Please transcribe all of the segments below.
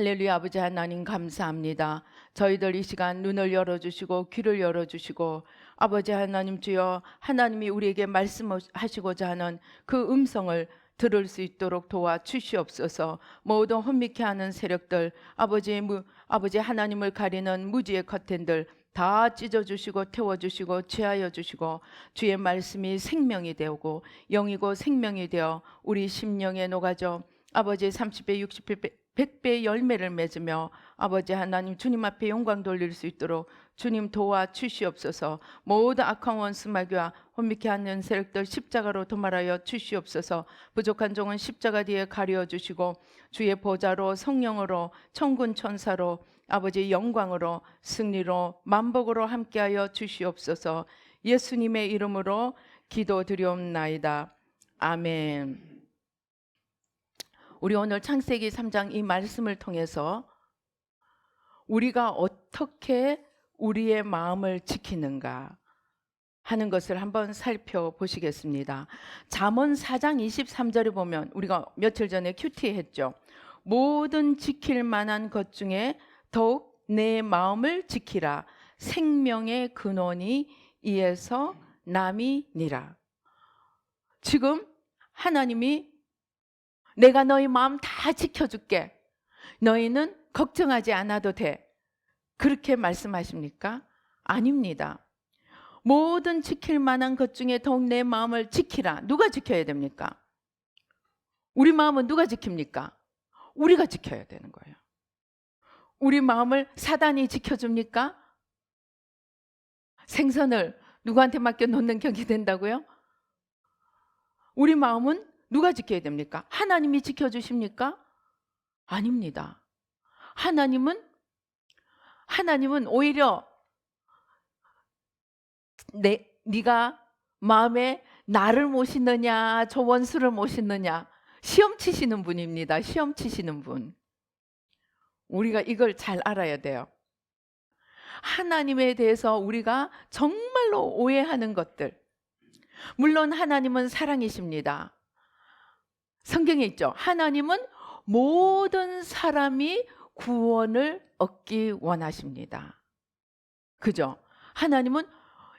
할렐루야. 아버지 하나님 감사합니다. 저희들 이 시간 눈을 열어주시고 귀를 열어주시고 아버지 하나님 주여, 하나님이 우리에게 말씀하시고자 하는 그 음성을 들을 수 있도록 도와주시옵소서. 모든 혼미케 하는 세력들, 아버지 하나님을 가리는 무지의 커튼들 다 찢어주시고 태워주시고 제하여 주시고, 주의 말씀이 생명이 되고 영이고 생명이 되어 우리 심령에 녹아져 아버지 30배 60배 100배의 열매를 맺으며 아버지 하나님 주님 앞에 영광 돌릴 수 있도록 주님 도와주시옵소서. 모든 악한 원수 마귀와 혼미케 하는 세력들 십자가로 도말하여 주시옵소서. 부족한 종은 십자가 뒤에 가려 주시고 주의 보좌로 성령으로 천군 천사로 아버지 영광으로 승리로 만복으로 함께하여 주시옵소서. 예수님의 이름으로 기도드리옵나이다. 아멘. 우리 오늘 창세기 3장 이 말씀을 통해서 우리가 어떻게 우리의 마음을 지키는가 하는 것을 한번 살펴보시겠습니다. 잠언 4장 23절에 보면, 우리가 며칠 전에 큐티했죠. 모든 지킬 만한 것 중에 더욱 내 마음을 지키라. 생명의 근원이 이에서 남이니라. 지금 하나님이 내가 너희 마음 다 지켜줄게, 너희는 걱정하지 않아도 돼, 그렇게 말씀하십니까? 아닙니다. 모든 지킬 만한 것 중에 더욱 내 마음을 지키라. 누가 지켜야 됩니까? 우리 마음은 누가 지킵니까? 우리가 지켜야 되는 거예요. 우리 마음을 사단이 지켜줍니까? 생선을 누구한테 맡겨놓는 격이 된다고요? 우리 마음은 누가 지켜야 됩니까? 하나님이 지켜주십니까? 아닙니다. 하나님은 오히려 네가 마음에 나를 모시느냐 저 원수를 모시느냐 시험 치시는 분입니다. 시험 치시는 분. 우리가 이걸 잘 알아야 돼요. 하나님에 대해서 우리가 정말로 오해하는 것들, 물론 하나님은 사랑이십니다. 성경에 있죠. 하나님은 모든 사람이 구원을 얻기 원하십니다. 그죠? 하나님은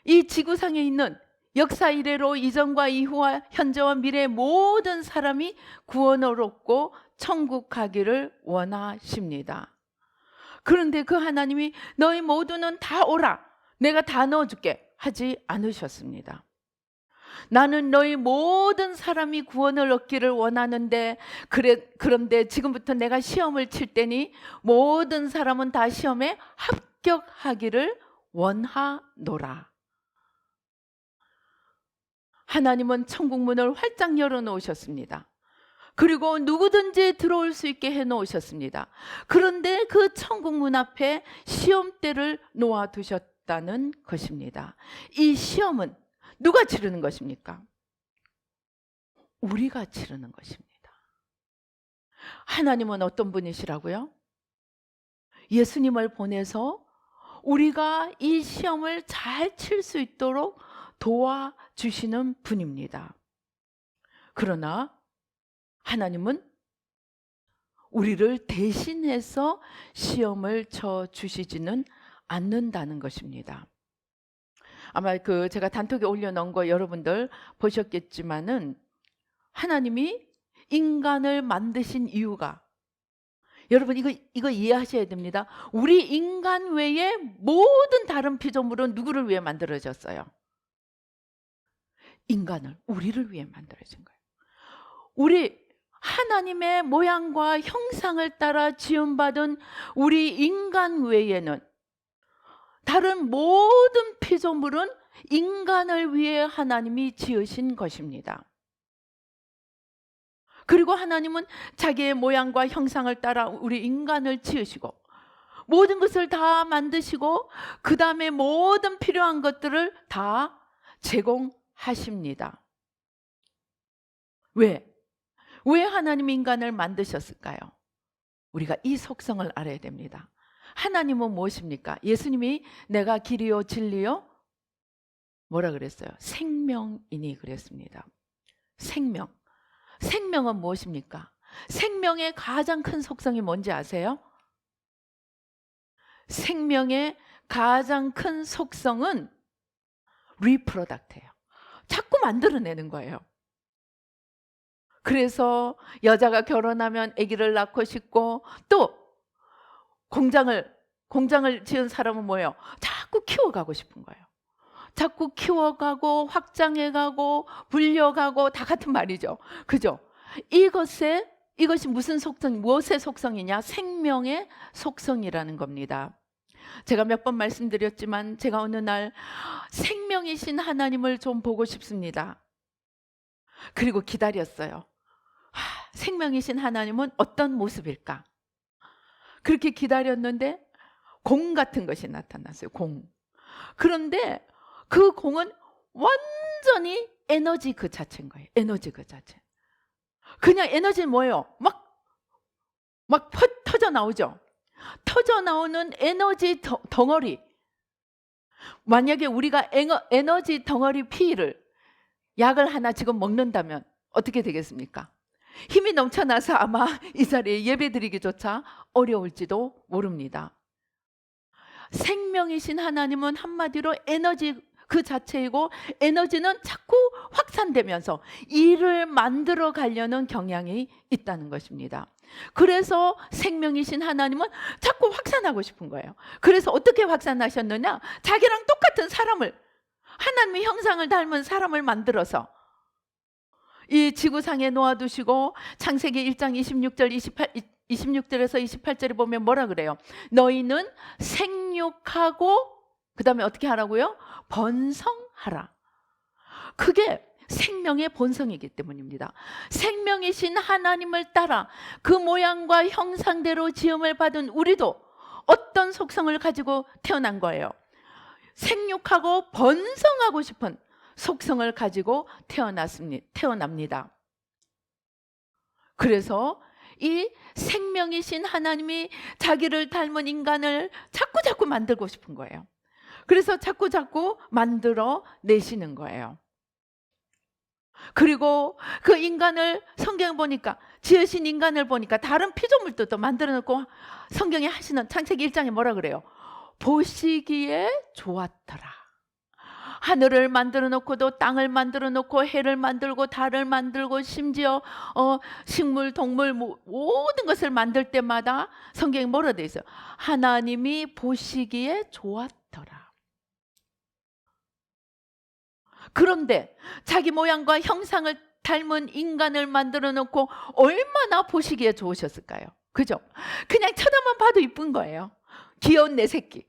이 지구상에 있는 역사 이래로 이전과 이후와 현재와 미래의 모든 사람이 구원을 얻고 천국 가기를 원하십니다. 그런데 그 하나님이 너희 모두는 다 오라, 내가 다 넣어줄게 하지 않으셨습니다. 나는 너희 모든 사람이 구원을 얻기를 원하는데 그런데 지금부터 내가 시험을 칠 테니 모든 사람은 다 시험에 합격하기를 원하노라. 하나님은 천국 문을 활짝 열어놓으셨습니다. 그리고 누구든지 들어올 수 있게 해놓으셨습니다. 그런데 그 천국 문 앞에 시험대를 놓아두셨다는 것입니다. 이 시험은 누가 치르는 것입니까? 우리가 치르는 것입니다. 하나님은 어떤 분이시라고요? 예수님을 보내서 우리가 이 시험을 잘 칠 수 있도록 도와주시는 분입니다. 그러나 하나님은 우리를 대신해서 시험을 쳐주시지는 않는다는 것입니다. 아마 제가 단톡에 올려놓은 거 여러분들 보셨겠지만은, 하나님이 인간을 만드신 이유가, 여러분 이거 이해하셔야 됩니다. 우리 인간 외에 모든 다른 피조물은 누구를 위해 만들어졌어요? 인간을, 우리를 위해 만들어진 거예요. 우리 하나님의 모양과 형상을 따라 지음받은 우리 인간 외에는 다른 모든 피조물은 인간을 위해 하나님이 지으신 것입니다. 그리고 하나님은 자기의 모양과 형상을 따라 우리 인간을 지으시고 모든 것을 다 만드시고 그 다음에 모든 필요한 것들을 다 제공하십니다. 왜 하나님이 인간을 만드셨을까요? 우리가 이 속성을 알아야 됩니다. 하나님은 무엇입니까? 예수님이 내가 길이요 진리요 뭐라 그랬어요? 생명이니 그랬습니다. 생명은 무엇입니까? 생명의 가장 큰 속성이 뭔지 아세요? 생명의 가장 큰 속성은 리프로덕트예요. 자꾸 만들어내는 거예요. 그래서 여자가 결혼하면 아기를 낳고 싶고, 또 공장을 지은 사람은 뭐예요? 자꾸 키워가고 싶은 거예요. 자꾸 키워가고 확장해가고 불려가고, 다 같은 말이죠. 그죠? 이것이 무슨 속성, 무엇의 속성이냐? 생명의 속성이라는 겁니다. 제가 몇 번 말씀드렸지만 제가 어느 날 생명이신 하나님을 좀 보고 싶습니다. 그리고 기다렸어요. 생명이신 하나님은 어떤 모습일까? 그렇게 기다렸는데 공 같은 것이 나타났어요. 공. 그런데 그 공은 완전히 에너지 그 자체인 거예요. 에너지 그 자체. 그냥 에너지는 뭐예요? 막 터져 나오죠. 터져 나오는 에너지 덩어리. 만약에 우리가 에너지 덩어리 P를 약을 하나 지금 먹는다면 어떻게 되겠습니까? 힘이 넘쳐나서 아마 이 자리에 예배드리기조차 어려울지도 모릅니다. 생명이신 하나님은 한마디로 에너지 그 자체이고, 에너지는 자꾸 확산되면서 일을 만들어 가려는 경향이 있다는 것입니다. 그래서 생명이신 하나님은 자꾸 확산하고 싶은 거예요. 그래서 어떻게 확산하셨느냐? 자기랑 똑같은 사람을, 하나님의 형상을 닮은 사람을 만들어서 이 지구상에 놓아두시고, 창세기 1장 26절에서 28절에 보면 뭐라 그래요? 너희는 생육하고 그 다음에 어떻게 하라고요? 번성하라. 그게 생명의 본성이기 때문입니다. 생명이신 하나님을 따라 그 모양과 형상대로 지음을 받은 우리도 어떤 속성을 가지고 태어난 거예요? 생육하고 번성하고 싶은 속성을 가지고 태어납니다. 그래서 이 생명이신 하나님이 자기를 닮은 인간을 자꾸 만들고 싶은 거예요. 그래서 자꾸 만들어 내시는 거예요. 그리고 그 인간을, 성경에 보니까 지으신 인간을 보니까 다른 피조물도 또 만들어 놓고, 성경에 하시는 창세기 1장에 뭐라 그래요? 보시기에 좋았더라. 하늘을 만들어 놓고도 땅을 만들어 놓고 해를 만들고 달을 만들고 심지어 식물, 동물 모든 것을 만들 때마다 성경에 뭐라 되어 있어요? 하나님이 보시기에 좋았더라. 그런데 자기 모양과 형상을 닮은 인간을 만들어 놓고 얼마나 보시기에 좋으셨을까요? 그죠? 그냥 쳐다만 봐도 이쁜 거예요. 귀여운 내 새끼.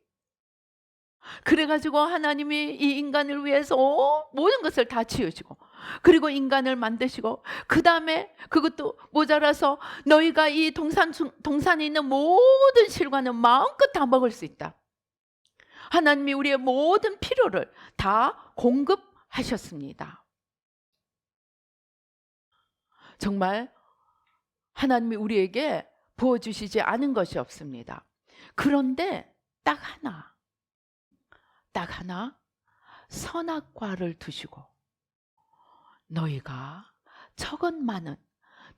그래가지고 하나님이 이 인간을 위해서 모든 것을 다 지으시고, 그리고 인간을 만드시고, 그 다음에 그것도 모자라서 너희가 이 동산에 있는 모든 실과는 마음껏 다 먹을 수 있다. 하나님이 우리의 모든 필요를 다 공급하셨습니다. 정말 하나님이 우리에게 부어주시지 않은 것이 없습니다. 그런데 딱 하나 선악과를 두시고, 너희가 저것만은,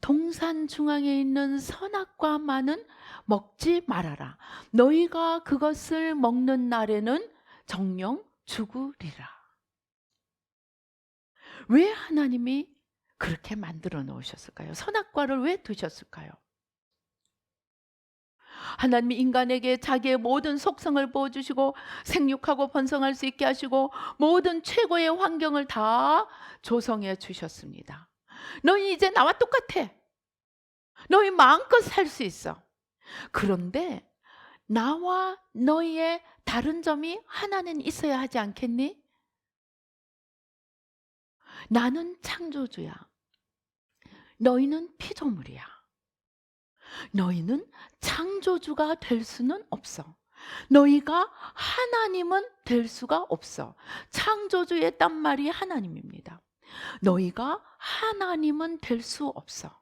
동산 중앙에 있는 선악과만은 먹지 말아라. 너희가 그것을 먹는 날에는 정령 죽으리라. 왜 하나님이 그렇게 만들어 놓으셨을까요? 선악과를 왜 두셨을까요? 하나님이 인간에게 자기의 모든 속성을 부어주시고 생육하고 번성할 수 있게 하시고 모든 최고의 환경을 다 조성해 주셨습니다. 너희 이제 나와 똑같아. 너희 마음껏 살 수 있어. 그런데 나와 너희의 다른 점이 하나는 있어야 하지 않겠니? 나는 창조주야. 너희는 피조물이야. 너희는 창조주가 될 수는 없어. 너희가 하나님은 될 수가 없어. 창조주의 딴 말이 하나님입니다. 너희가 하나님은 될 수 없어.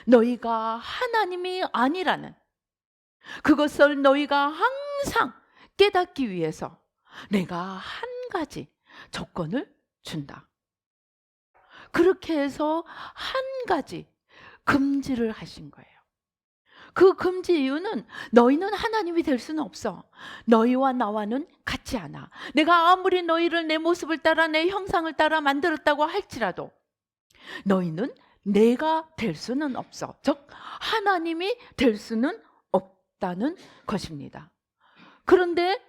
너희가 하나님이 아니라는 그것을 너희가 항상 깨닫기 위해서 내가 한 가지 조건을 준다. 그렇게 해서 한 가지 금지를 하신 거예요. 그 금지 이유는 너희는 하나님이 될 수는 없어. 너희와 나와는 같지 않아. 내가 아무리 너희를 내 모습을 따라 내 형상을 따라 만들었다고 할지라도 너희는 내가 될 수는 없어. 즉 하나님이 될 수는 없다는 것입니다. 그런데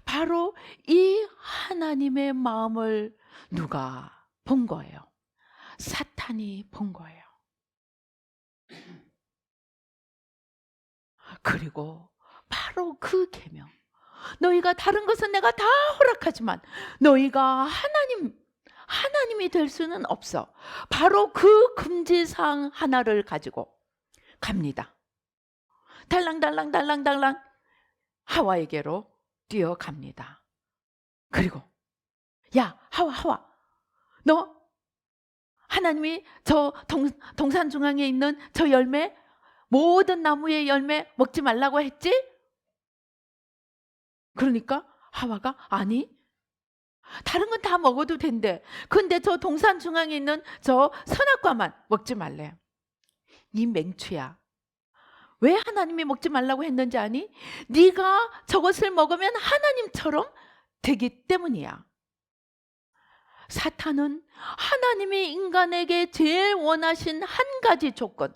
바로 이 하나님의 마음을 누가 본 거예요? 사탄이 본 거예요. 그리고 바로 그 계명, 너희가 다른 것은 내가 다 허락하지만 너희가 하나님이 될 수는 없어. 바로 그 금지사항 하나를 가지고 갑니다. 달랑달랑 하와에게로 뛰어갑니다. 그리고 야 하와 너 하나님이 저 동산 중앙에 있는 저 열매, 모든 나무의 열매 먹지 말라고 했지? 그러니까 하와가 아니, 다른 건 다 먹어도 된대. 근데 저 동산 중앙에 있는 저 선악과만 먹지 말래. 이 맹추야, 왜 하나님이 먹지 말라고 했는지 아니? 네가 저것을 먹으면 하나님처럼 되기 때문이야. 사탄은 하나님이 인간에게 제일 원하신 한 가지 조건,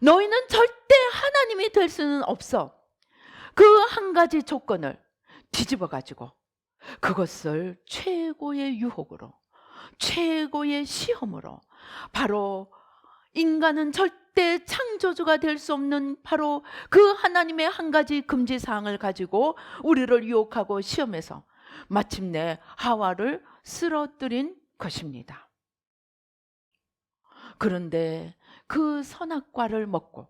너희는 절대 하나님이 될 수는 없어. 그 한 가지 조건을 뒤집어 가지고 그것을 최고의 유혹으로, 최고의 시험으로, 바로 인간은 절대 창조주가 될 수 없는 바로 그 하나님의 한 가지 금지사항을 가지고 우리를 유혹하고 시험해서 마침내 하와를 쓰러뜨린 것입니다. 그런데 그 선악과를 먹고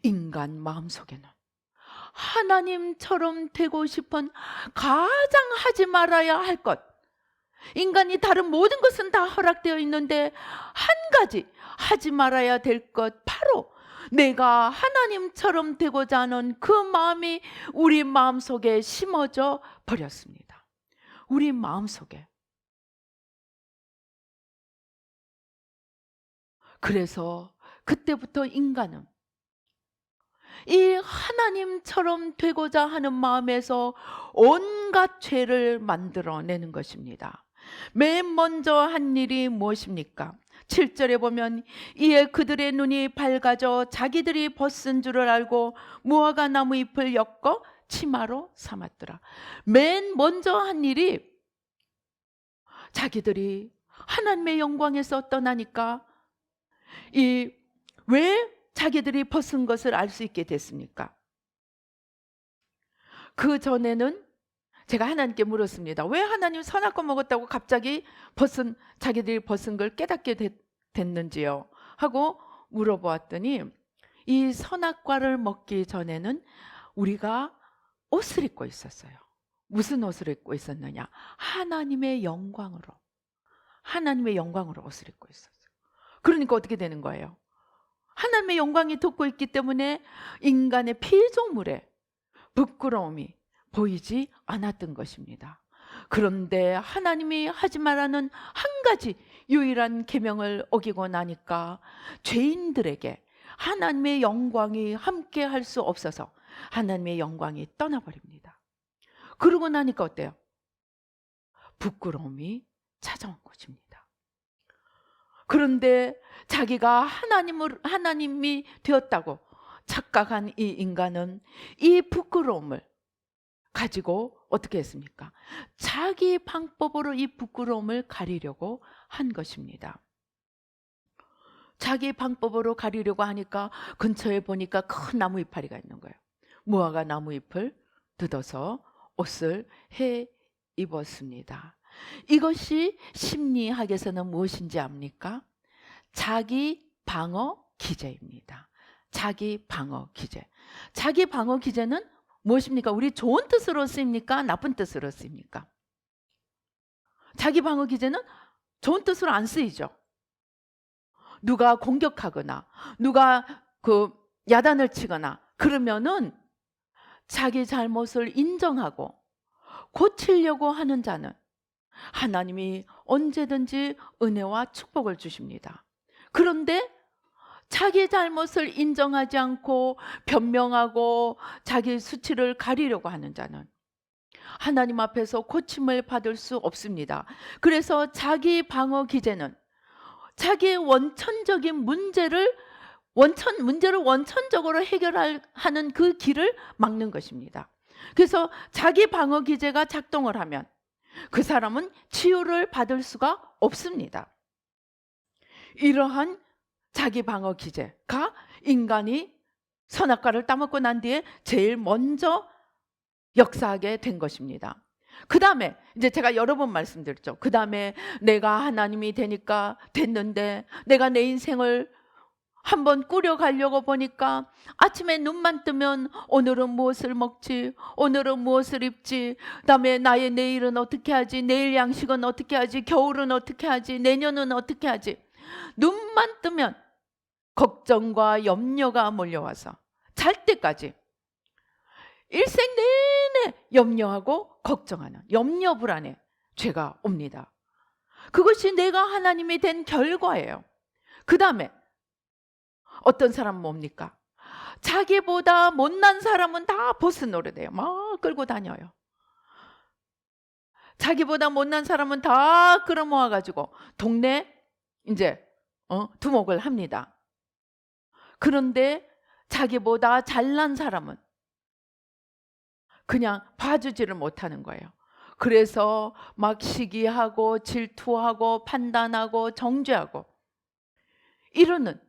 인간 마음속에는 하나님처럼 되고 싶은 가장 하지 말아야 할 것, 인간이 다른 모든 것은 다 허락되어 있는데 한 가지 하지 말아야 될 것, 바로 내가 하나님처럼 되고자 하는 그 마음이 우리 마음속에 심어져 버렸습니다. 우리 마음속에. 그래서 그때부터 인간은 이 하나님처럼 되고자 하는 마음에서 온갖 죄를 만들어내는 것입니다. 맨 먼저 한 일이 무엇입니까? 7절에 보면 이에 그들의 눈이 밝아져 자기들이 벗은 줄을 알고 무화과 나무 잎을 엮어 치마로 삼았더라. 맨 먼저 한 일이, 자기들이 하나님의 영광에서 떠나니까 왜 자기들이 벗은 것을 알 수 있게 됐습니까? 그 전에는 제가 하나님께 물었습니다. 왜 하나님 선악과 먹었다고 갑자기 자기들이 벗은 걸 깨닫게 됐는지요? 하고 물어보았더니 이 선악과를 먹기 전에는 우리가 옷을 입고 있었어요. 무슨 옷을 입고 있었느냐? 하나님의 영광으로 옷을 입고 있었어요. 그러니까 어떻게 되는 거예요? 하나님의 영광이 덮고 있기 때문에 인간의 피조물에 부끄러움이 보이지 않았던 것입니다. 그런데 하나님이 하지 말라는 한 가지 유일한 계명을 어기고 나니까 죄인들에게 하나님의 영광이 함께 할 수 없어서 하나님의 영광이 떠나버립니다. 그러고 나니까 어때요? 부끄러움이 찾아온 것입니다. 그런데 자기가 하나님이 되었다고 착각한 이 인간은 이 부끄러움을 가지고 어떻게 했습니까? 자기 방법으로 이 부끄러움을 가리려고 한 것입니다. 자기 방법으로 가리려고 하니까 근처에 보니까 큰 나무 이파리가 있는 거예요. 무화과 나무 잎을 뜯어서 옷을 해 입었습니다. 이것이 심리학에서는 무엇인지 압니까? 자기 방어 기제입니다. 자기 방어 기제. 자기 방어 기제는 무엇입니까? 우리 좋은 뜻으로 쓰입니까? 나쁜 뜻으로 쓰입니까? 자기 방어 기제는 좋은 뜻으로 안 쓰이죠. 누가 공격하거나 누가 야단을 치거나 그러면은 자기 잘못을 인정하고 고치려고 하는 자는 하나님이 언제든지 은혜와 축복을 주십니다. 그런데 자기 잘못을 인정하지 않고 변명하고 자기 수치를 가리려고 하는 자는 하나님 앞에서 고침을 받을 수 없습니다. 그래서 자기 방어 기제는 자기의 원천적인 문제를 원천적으로 해결하는 그 길을 막는 것입니다. 그래서 자기 방어 기제가 작동을 하면 그 사람은 치유를 받을 수가 없습니다. 이러한 자기 방어 기제가 인간이 선악과를 따먹고 난 뒤에 제일 먼저 역사하게 된 것입니다. 그 다음에 이제 제가 여러 번 말씀드렸죠. 그 다음에 내가 하나님이 되니까 됐는데 내가 내 인생을 한번 꾸려가려고 보니까 아침에 눈만 뜨면 오늘은 무엇을 먹지, 오늘은 무엇을 입지, 그다음에 나의 내일은 어떻게 하지, 내일 양식은 어떻게 하지, 겨울은 어떻게 하지, 내년은 어떻게 하지. 눈만 뜨면 걱정과 염려가 몰려와서 잘 때까지 일생 내내 염려하고 걱정하는 염려 불안의 죄가 옵니다. 그것이 내가 하나님이 된 결과예요. 그 다음에 어떤 사람은 뭡니까? 자기보다 못난 사람은 다 보스 노래돼요. 막 끌고 다녀요. 자기보다 못난 사람은 다 끌어모아가지고 동네 이제 두목을 합니다. 그런데 자기보다 잘난 사람은 그냥 봐주지를 못하는 거예요. 그래서 막 시기하고 질투하고 판단하고 정죄하고 이러는,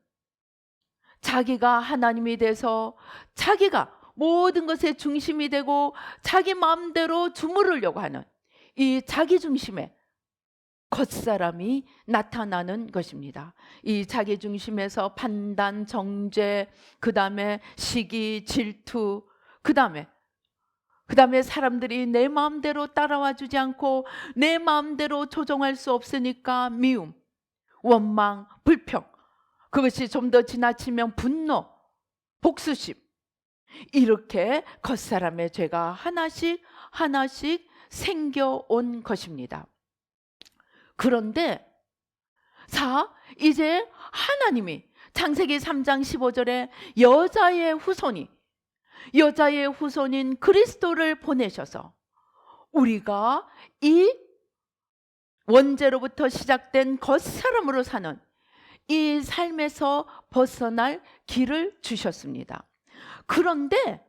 자기가 하나님이 돼서 자기가 모든 것의 중심이 되고 자기 마음대로 주무르려고 하는 이 자기중심의 겉사람이 나타나는 것입니다. 이 자기중심에서 판단, 정죄, 그 다음에 시기, 질투, 그 다음에 사람들이 내 마음대로 따라와 주지 않고 내 마음대로 조종할 수 없으니까 미움, 원망, 불평, 그것이 좀 더 지나치면 분노, 복수심, 이렇게 겉사람의 죄가 하나씩 생겨온 것입니다. 그런데 이제 하나님이 창세기 3장 15절에 여자의 후손인 그리스도를 보내셔서 우리가 이 원죄로부터 시작된 겉사람으로 사는 이 삶에서 벗어날 길을 주셨습니다. 그런데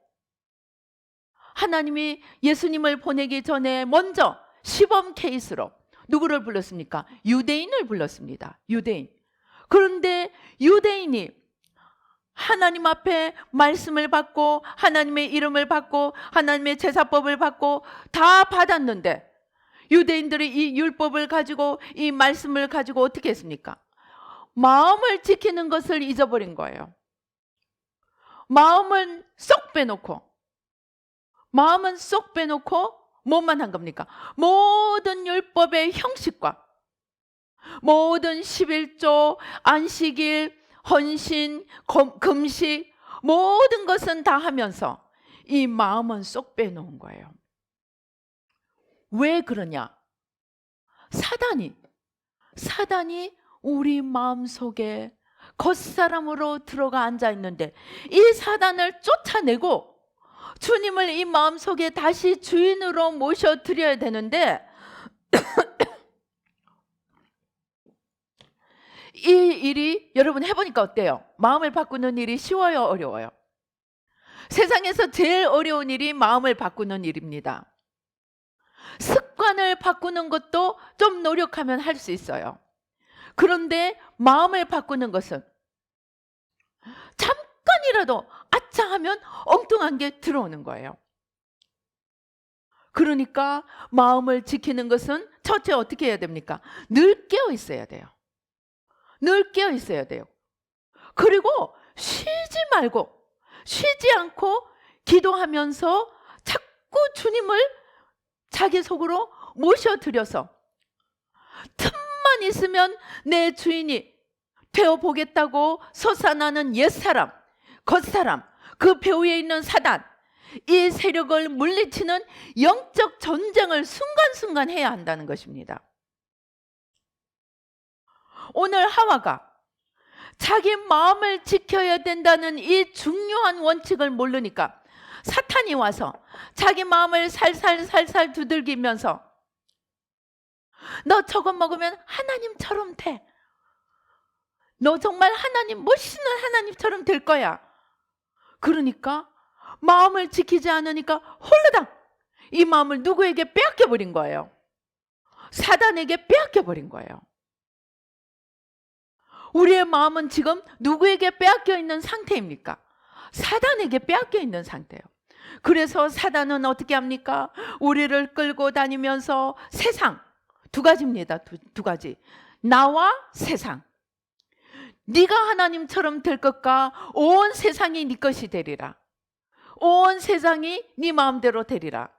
하나님이 예수님을 보내기 전에 먼저 시범 케이스로 누구를 불렀습니까? 유대인을 불렀습니다. 유대인. 그런데 유대인이 하나님 앞에 말씀을 받고 하나님의 이름을 받고 하나님의 제사법을 받고 다 받았는데 유대인들이 이 율법을 가지고 이 말씀을 가지고 어떻게 했습니까? 마음을 지키는 것을 잊어버린 거예요. 마음은 쏙 빼놓고 뭐만 한 겁니까? 모든 율법의 형식과 모든 11조, 안식일, 헌신, 금식, 모든 것은 다 하면서 이 마음은 쏙 빼놓은 거예요. 왜 그러냐? 사단이 우리 마음속에 겉사람으로 들어가 앉아 있는데 이 사단을 쫓아내고 주님을 이 마음속에 다시 주인으로 모셔드려야 되는데 이 일이 여러분 해보니까 어때요? 마음을 바꾸는 일이 쉬워요? 어려워요? 세상에서 제일 어려운 일이 마음을 바꾸는 일입니다. 습관을 바꾸는 것도 좀 노력하면 할 수 있어요. 그런데 마음을 바꾸는 것은 잠깐이라도 아차 하면 엉뚱한 게 들어오는 거예요. 그러니까 마음을 지키는 것은 첫째 어떻게 해야 됩니까? 늘 깨어 있어야 돼요. 그리고 쉬지 않고 기도하면서 자꾸 주님을 자기 속으로 모셔드려서 틈만 있으면 내 주인이 되어보겠다고 솟아나는 옛사람, 겉사람, 그 배후에 있는 사단, 이 세력을 물리치는 영적 전쟁을 순간순간 해야 한다는 것입니다. 오늘 하와가 자기 마음을 지켜야 된다는 이 중요한 원칙을 모르니까 사탄이 와서 자기 마음을 살살 두들기면서 너 저거 먹으면 하나님처럼 돼. 너 정말 하나님, 멋있는 하나님처럼 될 거야. 그러니까 마음을 지키지 않으니까 홀라당 이 마음을 누구에게 빼앗겨 버린 거예요. 사단에게 빼앗겨 버린 거예요. 우리의 마음은 지금 누구에게 빼앗겨 있는 상태입니까? 사단에게 빼앗겨 있는 상태예요. 그래서 사단은 어떻게 합니까? 우리를 끌고 다니면서 세상, 두 가지입니다. 두 가지. 나와 세상. 네가 하나님처럼 될 것과 온 세상이 네 것이 되리라. 온 세상이 네 마음대로 되리라.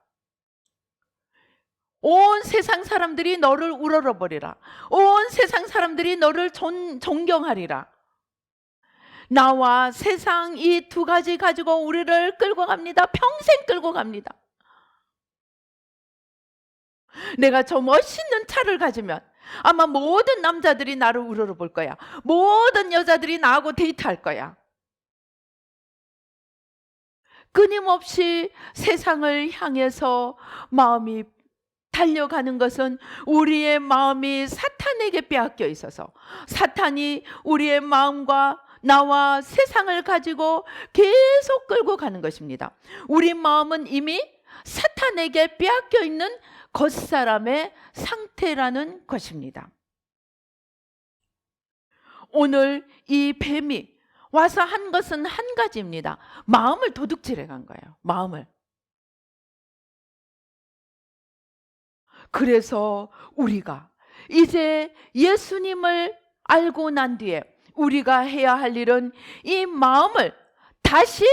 온 세상 사람들이 너를 우러러버리라. 온 세상 사람들이 너를 존경하리라. 나와 세상 이 두 가지 가지고 우리를 끌고 갑니다. 평생 끌고 갑니다. 내가 저 멋있는 차를 가지면 아마 모든 남자들이 나를 우러러볼 거야. 모든 여자들이 나하고 데이트할 거야. 끊임없이 세상을 향해서 마음이 달려가는 것은 우리의 마음이 사탄에게 빼앗겨 있어서 사탄이 우리의 마음과 나와 세상을 가지고 계속 끌고 가는 것입니다. 우리 마음은 이미 사탄에게 빼앗겨 있는 겉사람의 상태라는 것입니다. 오늘 이 뱀이 와서 한 것은 한 가지입니다. 마음을 도둑질해 간 거예요. 마음을. 그래서 우리가 이제 예수님을 알고 난 뒤에 우리가 해야 할 일은 이 마음을 다시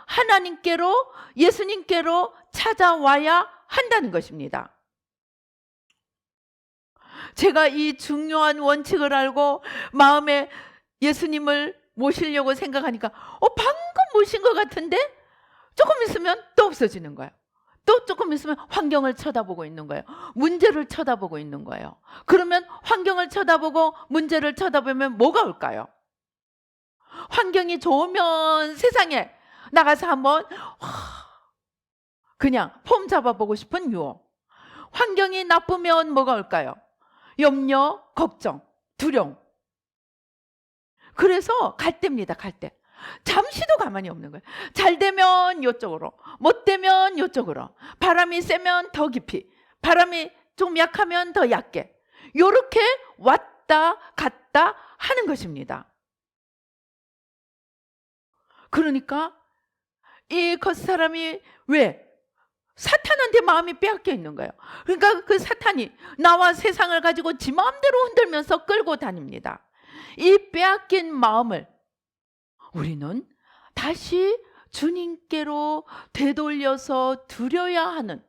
하나님께로, 예수님께로 찾아와야 한다는 것입니다. 제가 이 중요한 원칙을 알고 마음에 예수님을 모시려고 생각하니까 방금 모신 것 같은데 조금 있으면 또 없어지는 거예요. 또 조금 있으면 환경을 쳐다보고 있는 거예요. 문제를 쳐다보고 있는 거예요. 그러면 환경을 쳐다보고 문제를 쳐다보면 뭐가 올까요? 환경이 좋으면 세상에 나가서 한번 그냥 폼 잡아보고 싶은 유혹. 환경이 나쁘면 뭐가 올까요? 염려, 걱정, 두려움. 그래서 갈 때입니다. 갈 때. 잠시도 가만히 없는 거예요. 잘 되면 이쪽으로, 못 되면 이쪽으로. 바람이 세면 더 깊이, 바람이 좀 약하면 더 얕게. 이렇게 왔다 갔다 하는 것입니다. 그러니까 이 겉사람이 왜? 사탄한테 마음이 빼앗겨 있는 거예요. 그러니까 그 사탄이 나와 세상을 가지고 지 마음대로 흔들면서 끌고 다닙니다. 이 빼앗긴 마음을 우리는 다시 주님께로 되돌려서 드려야 하는,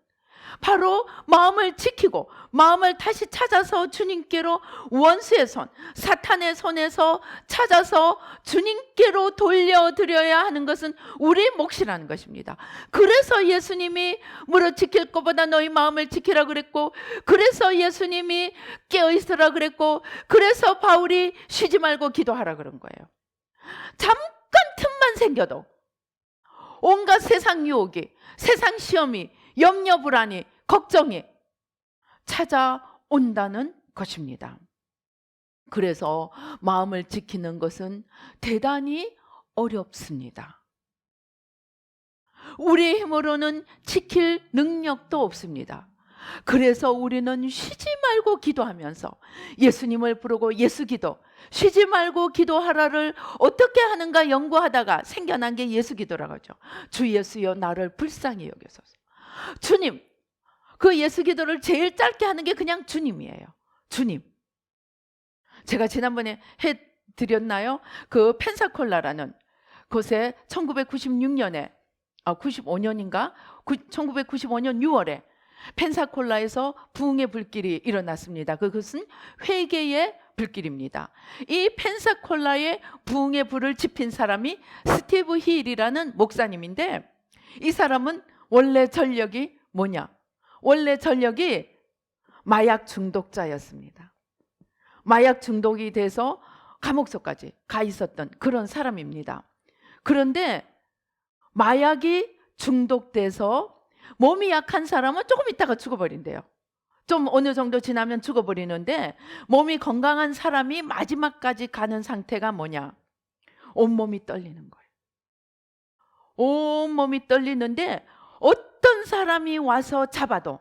바로 마음을 지키고 마음을 다시 찾아서 주님께로, 원수의 손, 사탄의 손에서 찾아서 주님께로 돌려드려야 하는 것은 우리의 몫이라는 것입니다. 그래서 예수님이 무릇 지킬 것보다 너희 마음을 지키라 그랬고, 그래서 예수님이 깨어있으라 그랬고, 그래서 바울이 쉬지 말고 기도하라 그런 거예요. 잠깐 틈만 생겨도 온갖 세상 유혹이, 세상 시험이, 염려, 불안이, 걱정이 찾아온다는 것입니다. 그래서 마음을 지키는 것은 대단히 어렵습니다. 우리의 힘으로는 지킬 능력도 없습니다. 그래서 우리는 쉬지 말고 기도하면서 예수님을 부르고 예수기도, 쉬지 말고 기도하라를 어떻게 하는가 연구하다가 생겨난 게 예수기도라고 하죠. 주 예수여 나를 불쌍히 여기소서. 주님, 그 예수기도를 제일 짧게 하는 게 그냥 주님이에요. 주님. 제가 지난번에 해드렸나요? 그 펜사콜라라는 곳에 1996년에 95년인가? 1995년 6월에 펜사콜라에서 부흥의 불길이 일어났습니다. 그것은 회개의 불길입니다. 이 펜사콜라의 부흥의 불을 지핀 사람이 스티브 힐이라는 목사님인데, 이 사람은 원래 전력이 뭐냐? 원래 전력이 마약 중독자였습니다. 마약 중독이 돼서 감옥소까지 가 있었던 그런 사람입니다. 그런데 마약이 중독돼서 몸이 약한 사람은 조금 있다가 죽어버린대요. 좀 어느 정도 지나면 죽어버리는데, 몸이 건강한 사람이 마지막까지 가는 상태가 뭐냐? 온몸이 떨리는 거예요. 온몸이 떨리는데 어떤 사람이 와서 잡아도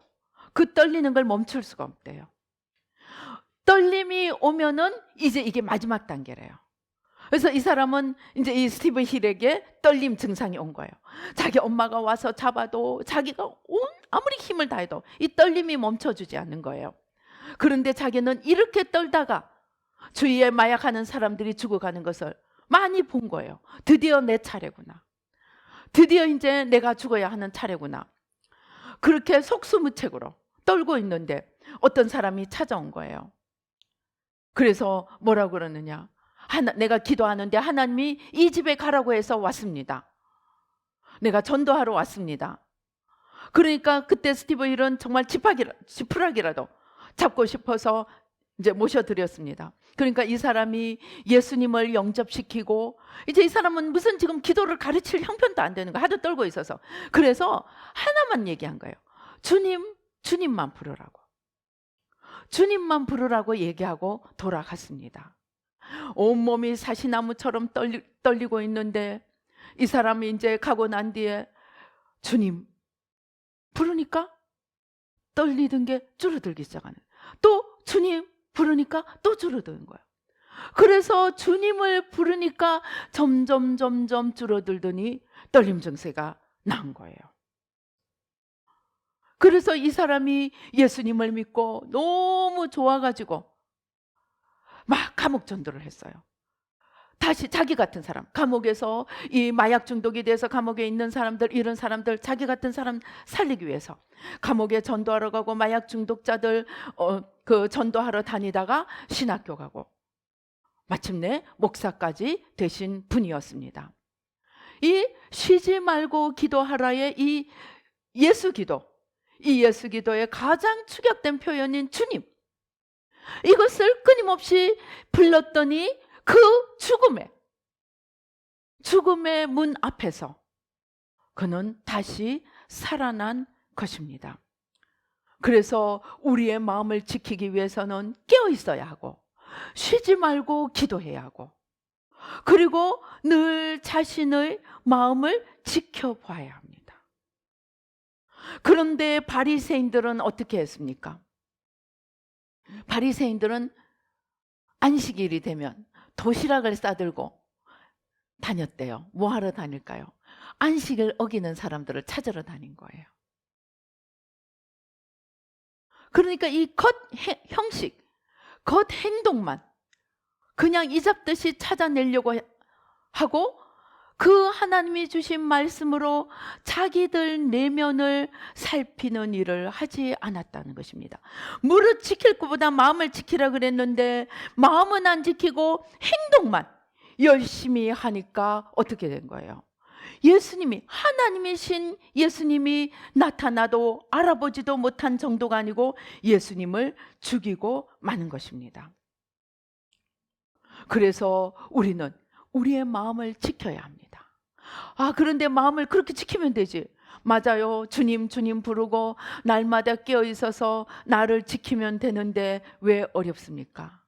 그 떨리는 걸 멈출 수가 없대요. 떨림이 오면은 이제 이게 마지막 단계래요. 그래서 이 사람은 이제 이 스티브 힐에게 떨림 증상이 온 거예요. 자기 엄마가 와서 잡아도 자기가 아무리 힘을 다해도 이 떨림이 멈춰주지 않는 거예요. 그런데 자기는 이렇게 떨다가 주위에 마약하는 사람들이 죽어가는 것을 많이 본 거예요. 드디어 내 차례구나. 드디어 이제 내가 죽어야 하는 차례구나. 그렇게 속수무책으로 떨고 있는데 어떤 사람이 찾아온 거예요. 그래서 뭐라고 그러느냐? 내가 기도하는데 하나님이 이 집에 가라고 해서 왔습니다. 내가 전도하러 왔습니다. 그러니까 그때 스티브 힐은 정말 지푸라기라도 잡고 싶어서 이제 모셔드렸습니다. 그러니까 이 사람이 예수님을 영접시키고, 이제 이 사람은 무슨 지금 기도를 가르칠 형편도 안 되는 거예요. 하도 떨고 있어서. 그래서 하나만 얘기한 거예요. 주님만 부르라고. 주님만 부르라고 얘기하고 돌아갔습니다. 온몸이 사시나무처럼 떨리고 있는데 이 사람이 이제 가고 난 뒤에 주님 부르니까 떨리던 게 줄어들기 시작하는, 또 주님 부르니까 또 줄어드는 거예요. 그래서 주님을 부르니까 점점 줄어들더니 떨림 증세가 난 거예요. 그래서 이 사람이 예수님을 믿고 너무 좋아가지고 막 감옥 전도를 했어요. 다시 자기 같은 사람, 감옥에서 이 마약 중독이 돼서 감옥에 있는 사람들, 이런 사람들, 자기 같은 사람 살리기 위해서 감옥에 전도하러 가고, 마약 중독자들 그 전도하러 다니다가 신학교 가고, 마침내 목사까지 되신 분이었습니다. 이 쉬지 말고 기도하라의 이 예수 기도, 이 예수 기도의 가장 축약된 표현인 주님, 이것을 끊임없이 불렀더니 그 죽음의 문 앞에서 그는 다시 살아난 것입니다. 그래서 우리의 마음을 지키기 위해서는 깨어 있어야 하고, 쉬지 말고 기도해야 하고, 그리고 늘 자신의 마음을 지켜봐야 합니다. 그런데 바리새인들은 어떻게 했습니까? 바리새인들은 안식일이 되면 도시락을 싸들고 다녔대요. 뭐 하러 다닐까요? 안식을 어기는 사람들을 찾으러 다닌 거예요. 그러니까 이 형식, 겉 행동만 그냥 이잡듯이 찾아내려고 하고, 그 하나님이 주신 말씀으로 자기들 내면을 살피는 일을 하지 않았다는 것입니다. 무릇 지킬 것보다 마음을 지키라 그랬는데 마음은 안 지키고 행동만 열심히 하니까 어떻게 된 거예요? 예수님이, 하나님이신 예수님이 나타나도 알아보지도 못한 정도가 아니고 예수님을 죽이고 마는 것입니다. 그래서 우리는 우리의 마음을 지켜야 합니다. 그런데 마음을 그렇게 지키면 되지. 맞아요. 주님 부르고 날마다 깨어 있어서 나를 지키면 되는데 왜 어렵습니까?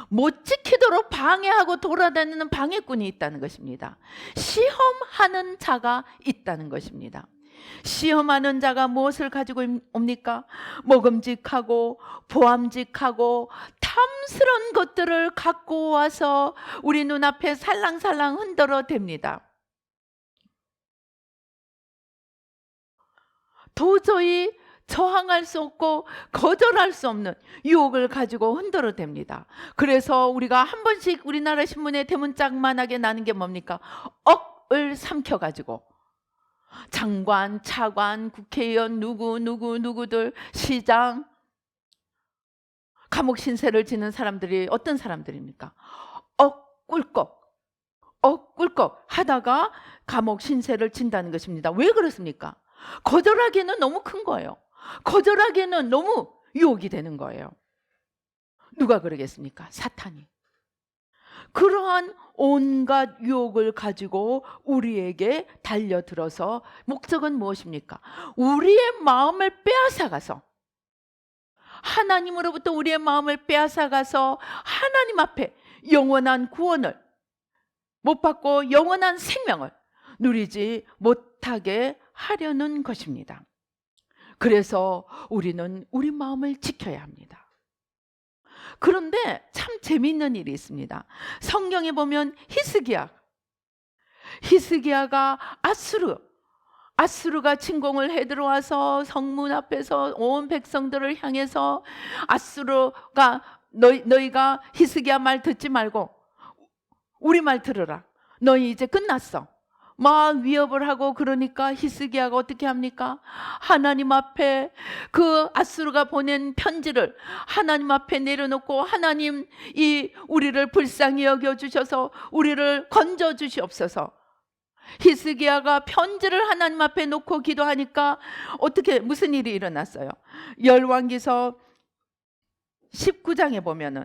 못 지키도록 방해하고 돌아다니는 방해꾼이 있다는 것입니다. 시험하는 자가 있다는 것입니다. 시험하는 자가 무엇을 가지고 옵니까? 먹음직하고 보암직하고 탐스러운 것들을 갖고 와서 우리 눈앞에 살랑살랑 흔들어 댑니다. 도저히 저항할 수 없고 거절할 수 없는 유혹을 가지고 흔들어 댑니다. 그래서 우리가 한 번씩 우리나라 신문에 대문짝만하게 나는 게 뭡니까? 억을 삼켜가지고 장관, 차관, 국회의원, 누구들, 시장, 감옥 신세를 지는 사람들이 어떤 사람들입니까? 꿀꺽 하다가 감옥 신세를 진다는 것입니다. 왜 그렇습니까? 거절하기에는 너무 큰 거예요. 거절하기에는 너무 유혹이 되는 거예요. 누가 그러겠습니까? 사탄이. 그러한 온갖 유혹을 가지고 우리에게 달려들어서 목적은 무엇입니까? 우리의 마음을 빼앗아가서, 하나님으로부터 우리의 마음을 빼앗아가서 하나님 앞에 영원한 구원을 못 받고 영원한 생명을 누리지 못하게 하려는 것입니다. 그래서 우리는 우리 마음을 지켜야 합니다. 그런데 참 재미있는 일이 있습니다. 성경에 보면 히스기야가 아수르가 침공을 해 들어와서 성문 앞에서 온 백성들을 향해서 아수르가 너희가 히스기야 말 듣지 말고 우리 말 들으라. 너희 이제 끝났어. 막 위협을 하고 그러니까 히스기야가 어떻게 합니까? 하나님 앞에 그 아수르가 보낸 편지를 하나님 앞에 내려놓고, 하나님 이 우리를 불쌍히 여겨 주셔서 우리를 건져 주시옵소서. 히스기야가 편지를 하나님 앞에 놓고 기도하니까 어떻게 무슨 일이 일어났어요? 열왕기서 19장에 보면은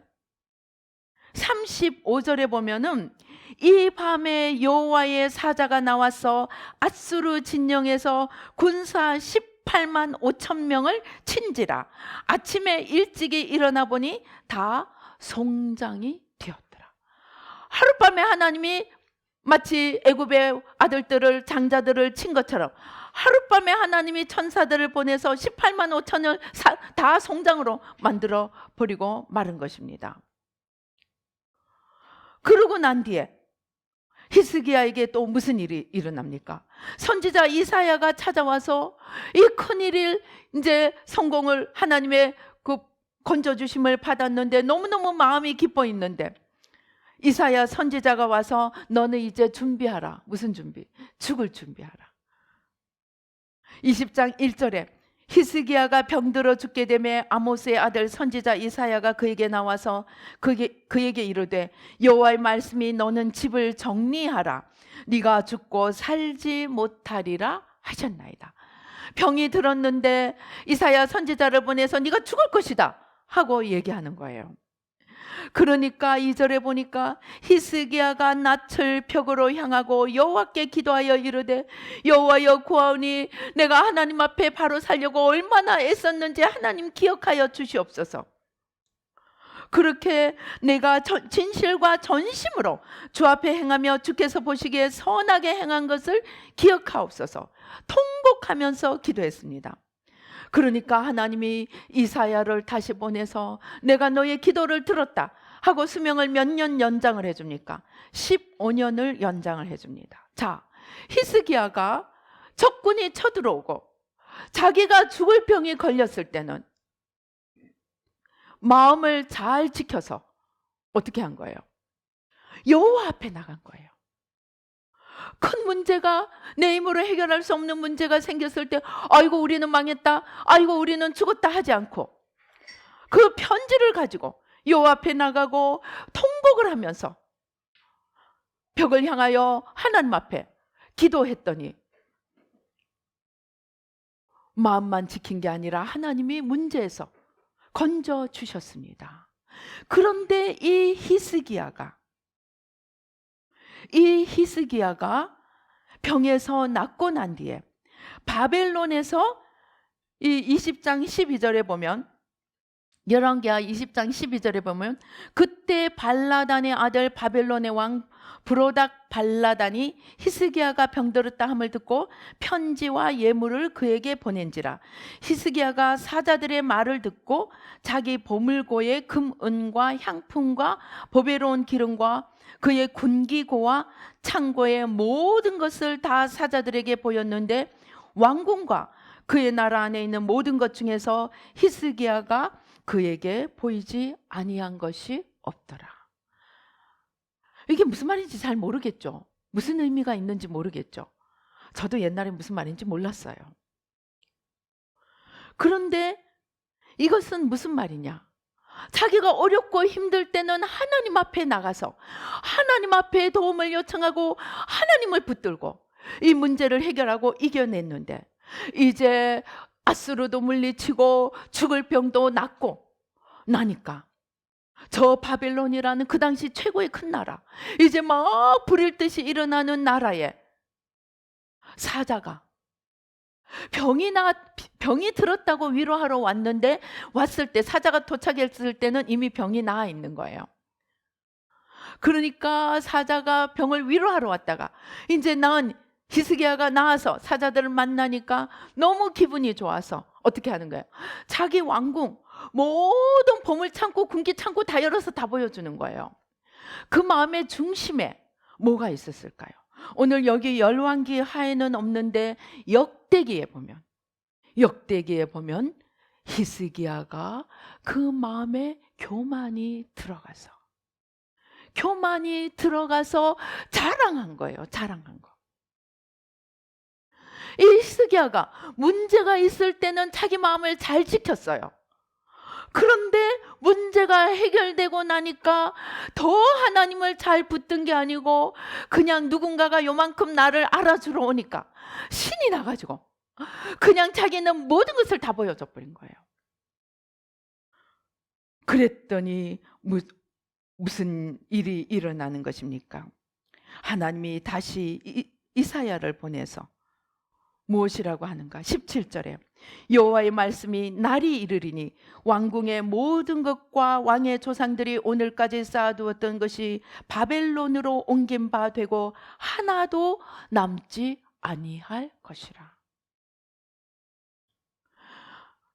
35절에 보면은 이 밤에 여호와의 사자가 나와서 아수르 진영에서 군사 18만 5천 명을 친지라. 아침에 일찍이 일어나 보니 다 송장이 되었더라. 하룻밤에 하나님이 마치 애굽의 아들들을, 장자들을 친 것처럼 하룻밤에 하나님이 천사들을 보내서 18만 5천을 다 송장으로 만들어 버리고 마른 것입니다. 그러고 난 뒤에 히스기야에게 또 무슨 일이 일어납니까? 선지자 이사야가 찾아와서 이 큰일을 이제 성공을, 하나님의 그 건져주심을 받았는데 너무너무 마음이 기뻐 있는데, 이사야 선지자가 와서 너는 이제 준비하라. 무슨 준비? 죽을 준비하라. 20장 1절에 히스기야가 병들어 죽게 되매 아모스의 아들 선지자 이사야가 그에게 나와서 그에게 이르되 여호와의 말씀이 너는 집을 정리하라. 네가 죽고 살지 못하리라 하셨나이다. 병이 들었는데 이사야 선지자를 보내서 네가 죽을 것이다 하고 얘기하는 거예요. 그러니까 2절에 보니까 히스기야가 낯을 벽으로 향하고 여호와께 기도하여 이르되 여호와여 구하오니 내가 하나님 앞에 바로 살려고 얼마나 애썼는지 하나님 기억하여 주시옵소서. 그렇게 내가 진실과 전심으로 주 앞에 행하며 주께서 보시기에 선하게 행한 것을 기억하옵소서 통곡하면서 기도했습니다. 그러니까 하나님이 이사야를 다시 보내서 내가 너의 기도를 들었다 하고 수명을 몇 년 연장을 해줍니까? 15년을 연장을 해줍니다. 자, 히스기야가 적군이 쳐들어오고 자기가 죽을 병이 걸렸을 때는 마음을 잘 지켜서 어떻게 한 거예요? 여호와 앞에 나간 거예요. 큰 문제가, 내 힘으로 해결할 수 없는 문제가 생겼을 때 아이고 우리는 망했다, 아이고 우리는 죽었다 하지 않고 그 편지를 가지고 여호와 앞에 나가고 통곡을 하면서 벽을 향하여 하나님 앞에 기도했더니 마음만 지킨 게 아니라 하나님이 문제에서 건져 주셨습니다. 그런데 이 히스기야가 병에서 낫고 난 뒤에 바벨론에서 이 20장 12절에 보면, 열왕기하 20장 12절에 보면 그때 발라단의 아들 바벨론의 왕 브로닥 발라단이 히스기야가 병들었다 함을 듣고 편지와 예물을 그에게 보낸지라. 히스기야가 사자들의 말을 듣고 자기 보물고의 금, 은과 향품과 보배로운 기름과 그의 군기고와 창고의 모든 것을 다 사자들에게 보였는데 왕궁과 그의 나라 안에 있는 모든 것 중에서 히스기야가 그에게 보이지 아니한 것이 없더라. 이게 무슨 말인지 잘 모르겠죠. 무슨 의미가 있는지 모르겠죠. 저도 옛날에 무슨 말인지 몰랐어요. 그런데 이것은 무슨 말이냐? 자기가 어렵고 힘들 때는 하나님 앞에 나가서 하나님 앞에 도움을 요청하고 하나님을 붙들고 이 문제를 해결하고 이겨냈는데, 이제 아수르도 물리치고 죽을 병도 낫고 나니까 저 바벨론이라는 그 당시 최고의 큰 나라, 이제 막 불일 듯이 일어나는 나라에 사자가 병이 들었다고 위로하러 왔는데, 왔을 때 사자가 도착했을 때는 이미 병이 나아 있는 거예요. 그러니까 사자가 병을 위로하러 왔다가 이제 나은 히스기야가 나와서 사자들을 만나니까 너무 기분이 좋아서 어떻게 하는 거예요? 자기 왕궁 모든 보물 창고, 군기 창고 다 열어서 다 보여주는 거예요. 그 마음의 중심에 뭐가 있었을까요? 오늘 여기 열왕기 하에는 없는데 역대기에 보면 히스기야가 그 마음에 교만이 들어가서 자랑한 거예요. 자랑한 거. 이 히스기야가 문제가 있을 때는 자기 마음을 잘 지켰어요. 그런데 문제가 해결되고 나니까 더 하나님을 잘 붙든 게 아니고 그냥 누군가가 요만큼 나를 알아주러 오니까 신이 나가지고 그냥 자기는 모든 것을 다 보여줘 버린 거예요. 그랬더니 무슨 일이 일어나는 것입니까? 하나님이 다시 이사야를 보내서 무엇이라고 하는가? 17절에 여호와의 말씀이 날이 이르리니 왕궁의 모든 것과 왕의 조상들이 오늘까지 쌓아두었던 것이 바벨론으로 옮긴 바 되고 하나도 남지 아니할 것이라.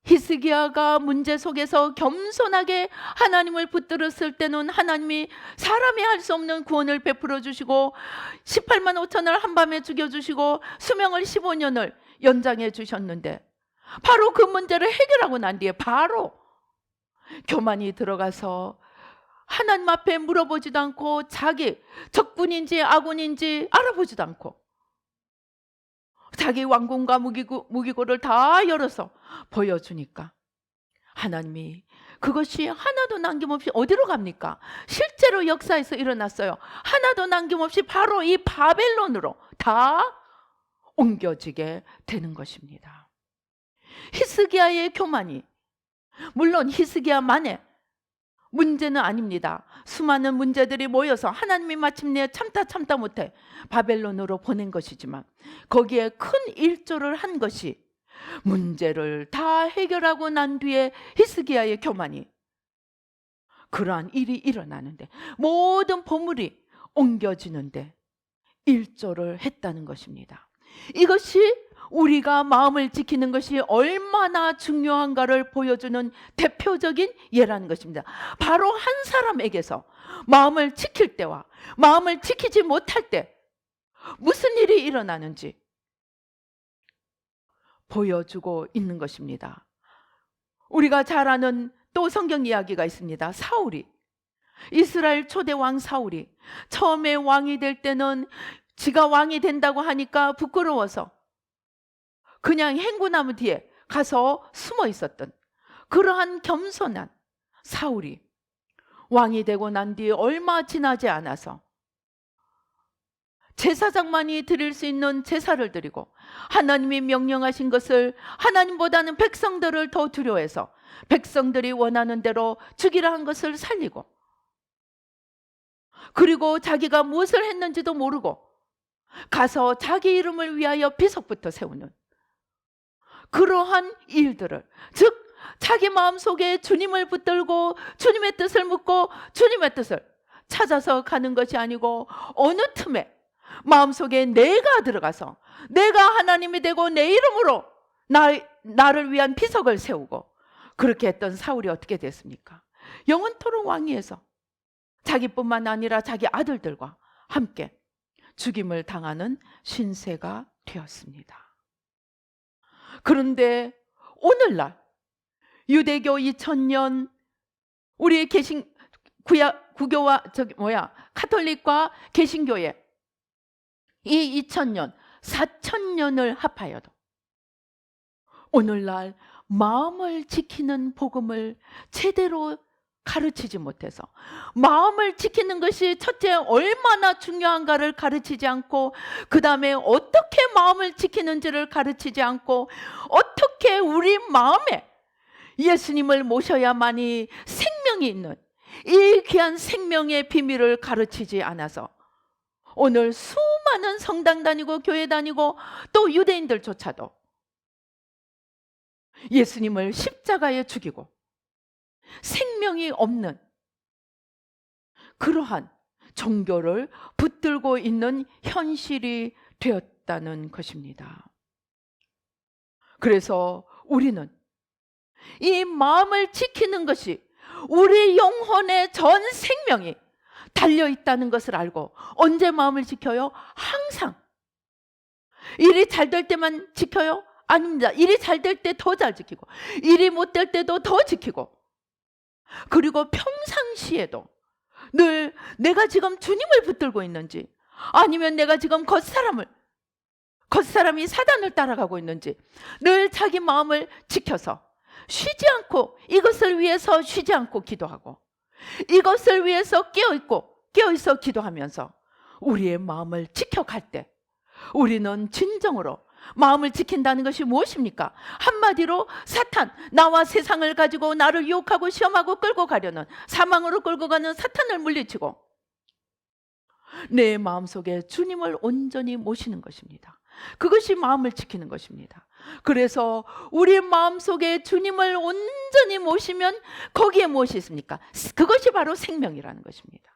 히스기야가 문제 속에서 겸손하게 하나님을 붙들었을 때는 하나님이 사람이 할 수 없는 구원을 베풀어 주시고 18만 5천을 한밤에 죽여주시고 수명을 15년을 연장해 주셨는데, 바로 그 문제를 해결하고 난 뒤에 바로 교만이 들어가서 하나님 앞에 물어보지도 않고 자기 적군인지 아군인지 알아보지도 않고 자기 왕궁과 무기고를 다 열어서 보여주니까 하나님이 그것이 하나도 남김없이 어디로 갑니까? 실제로 역사에서 일어났어요. 하나도 남김없이 바로 이 바벨론으로 다 옮겨지게 되는 것입니다. 히스기야의 교만이 물론 히스기야만의 문제는 아닙니다. 수많은 문제들이 모여서 하나님이 마침내 참다 못해 바벨론으로 보낸 것이지만 거기에 큰 일조를 한 것이 문제를 다 해결하고 난 뒤에 히스기야의 교만이, 그러한 일이 일어나는데 모든 보물이 옮겨지는데 일조를 했다는 것입니다. 이것이 우리가 마음을 지키는 것이 얼마나 중요한가를 보여주는 대표적인 예라는 것입니다. 바로 한 사람에게서 마음을 지킬 때와 마음을 지키지 못할 때 무슨 일이 일어나는지 보여주고 있는 것입니다. 우리가 잘 아는 또 성경 이야기가 있습니다. 사울이, 이스라엘 초대 왕 사울이 처음에 왕이 될 때는 지가 왕이 된다고 하니까 부끄러워서 그냥 행구나무 뒤에 가서 숨어 있었던 그러한 겸손한 사울이 왕이 되고 난 뒤에 얼마 지나지 않아서 제사장만이 드릴 수 있는 제사를 드리고 하나님이 명령하신 것을 하나님보다는 백성들을 더 두려워해서 백성들이 원하는 대로 죽이라 한 것을 살리고, 그리고 자기가 무엇을 했는지도 모르고 가서 자기 이름을 위하여 비석부터 세우는 그러한 일들을, 즉 자기 마음속에 주님을 붙들고 주님의 뜻을 묻고 주님의 뜻을 찾아서 가는 것이 아니고 어느 틈에 마음속에 내가 들어가서 내가 하나님이 되고 내 이름으로 나를 위한 비석을 세우고 그렇게 했던 사울이 어떻게 됐습니까? 영원토록 왕위에서 자기뿐만 아니라 자기 아들들과 함께 죽임을 당하는 신세가 되었습니다. 그런데 오늘날 유대교 2000년 우리의 구교와 카톨릭과 개신교의 이 2000년 4000년을 합하여도 오늘날 마음을 지키는 복음을 제대로 가르치지 못해서, 마음을 지키는 것이 첫째 얼마나 중요한가를 가르치지 않고, 그 다음에 어떻게 마음을 지키는지를 가르치지 않고, 어떻게 우리 마음에 예수님을 모셔야만이 생명이 있는 이 귀한 생명의 비밀을 가르치지 않아서 오늘 수많은 성당 다니고 교회 다니고 또 유대인들조차도 예수님을 십자가에 죽이고 생명이 없는 그러한 종교를 붙들고 있는 현실이 되었다는 것입니다. 그래서 우리는 이 마음을 지키는 것이 우리 영혼의 전 생명이 달려있다는 것을 알고 언제 마음을 지켜요? 항상. 일이 잘 될 때만 지켜요? 아닙니다. 일이 잘 될 때 더 잘 지키고 일이 못 될 때도 더 지키고 그리고 평상시에도 늘 내가 지금 주님을 붙들고 있는지 아니면 내가 지금 겉사람이 사단을 따라가고 있는지 늘 자기 마음을 지켜서 쉬지 않고 이것을 위해서 쉬지 않고 기도하고 이것을 위해서 깨어있어 기도하면서 우리의 마음을 지켜갈 때 우리는 진정으로 마음을 지킨다는 것이 무엇입니까? 한마디로 사탄, 나와 세상을 가지고 나를 유혹하고 시험하고 끌고 가려는 사망으로 끌고 가는 사탄을 물리치고 내 마음속에 주님을 온전히 모시는 것입니다. 그것이 마음을 지키는 것입니다. 그래서 우리 마음속에 주님을 온전히 모시면 거기에 무엇이 있습니까? 그것이 바로 생명이라는 것입니다.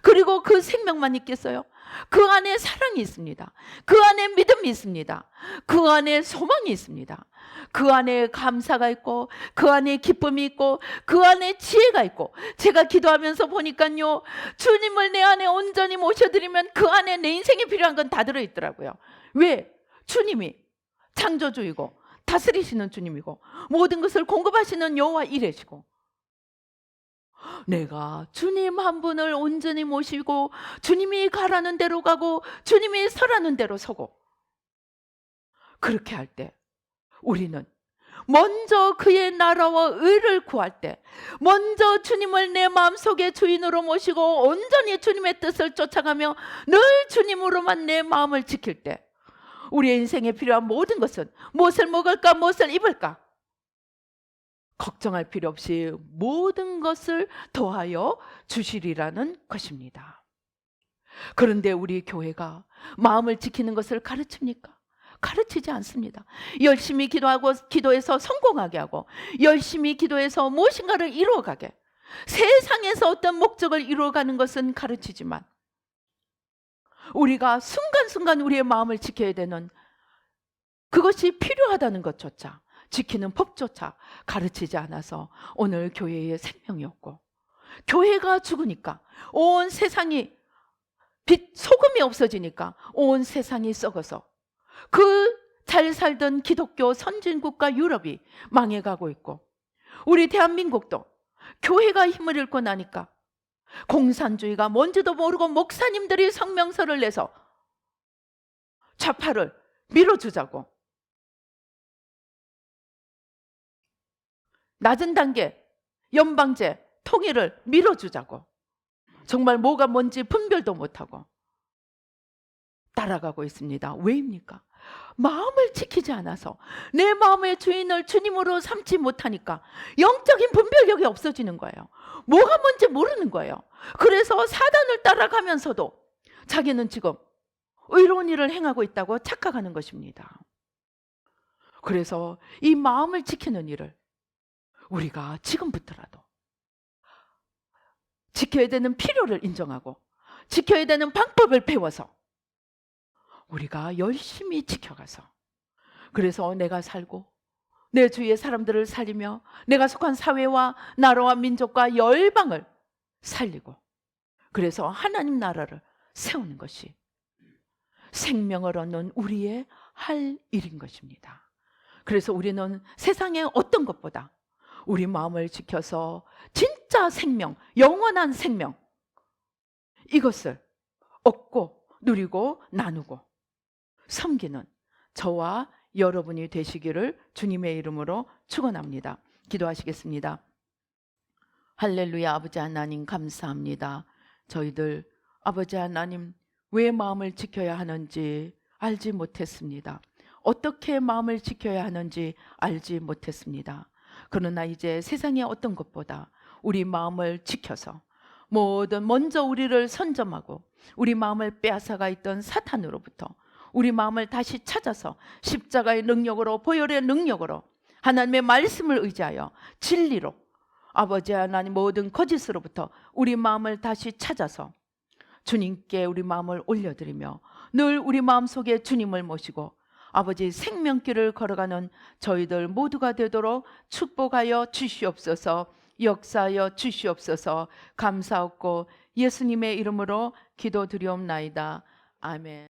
그리고 그 생명만 있겠어요? 그 안에 사랑이 있습니다. 그 안에 믿음이 있습니다. 그 안에 소망이 있습니다. 그 안에 감사가 있고 그 안에 기쁨이 있고 그 안에 지혜가 있고 제가 기도하면서 보니까요 주님을 내 안에 온전히 모셔드리면 그 안에 내 인생에 필요한 건 다 들어있더라고요. 왜? 주님이 창조주이고 다스리시는 주님이고 모든 것을 공급하시는 여호와 이레시고 내가 주님 한 분을 온전히 모시고 주님이 가라는 대로 가고 주님이 서라는 대로 서고 그렇게 할 때 우리는 먼저 그의 나라와 의를 구할 때 먼저 주님을 내 마음속에 주인으로 모시고 온전히 주님의 뜻을 쫓아가며 늘 주님으로만 내 마음을 지킬 때 우리의 인생에 필요한 모든 것은 무엇을 먹을까 무엇을 입을까 걱정할 필요 없이 모든 것을 더하여 주시리라는 것입니다. 그런데 우리 교회가 마음을 지키는 것을 가르칩니까? 가르치지 않습니다. 열심히 기도하고 기도해서 성공하게 하고 열심히 기도해서 무엇인가를 이루어가게 세상에서 어떤 목적을 이루어가는 것은 가르치지만 우리가 순간순간 우리의 마음을 지켜야 되는 그것이 필요하다는 것조차 지키는 법조차 가르치지 않아서 오늘 교회의 생명이 없고 교회가 죽으니까 온 세상이 소금이 없어지니까 온 세상이 썩어서 그 잘 살던 기독교 선진국가 유럽이 망해가고 있고 우리 대한민국도 교회가 힘을 잃고 나니까 공산주의가 뭔지도 모르고 목사님들이 성명서를 내서 좌파를 밀어주자고 낮은 단계 연방제 통일을 밀어주자고 정말 뭐가 뭔지 분별도 못하고 따라가고 있습니다. 왜입니까? 마음을 지키지 않아서 내 마음의 주인을 주님으로 삼지 못하니까 영적인 분별력이 없어지는 거예요. 뭐가 뭔지 모르는 거예요. 그래서 사단을 따라가면서도 자기는 지금 의로운 일을 행하고 있다고 착각하는 것입니다. 그래서 이 마음을 지키는 일을 우리가 지금부터라도 지켜야 되는 필요를 인정하고 지켜야 되는 방법을 배워서 우리가 열심히 지켜가서 그래서 내가 살고 내 주위의 사람들을 살리며 내가 속한 사회와 나라와 민족과 열방을 살리고 그래서 하나님 나라를 세우는 것이 생명을 얻는 우리의 할 일인 것입니다. 그래서 우리는 세상의 어떤 것보다 우리 마음을 지켜서 진짜 생명, 영원한 생명 이것을 얻고 누리고 나누고 섬기는 저와 여러분이 되시기를 주님의 이름으로 축원합니다. 기도하시겠습니다. 할렐루야. 아버지 하나님 감사합니다. 저희들 아버지 하나님 왜 마음을 지켜야 하는지 알지 못했습니다. 어떻게 마음을 지켜야 하는지 알지 못했습니다. 그러나 이제 세상의 어떤 것보다 우리 마음을 지켜서 모든 먼저 우리를 선점하고 우리 마음을 빼앗아가 있던 사탄으로부터 우리 마음을 다시 찾아서 십자가의 능력으로 보혈의 능력으로 하나님의 말씀을 의지하여 진리로 아버지 하나님 모든 거짓으로부터 우리 마음을 다시 찾아서 주님께 우리 마음을 올려드리며 늘 우리 마음속에 주님을 모시고 아버지 생명길을 걸어가는 저희들 모두가 되도록 축복하여 주시옵소서. 역사하여 주시옵소서. 감사하고 예수님의 이름으로 기도드리옵나이다. 아멘.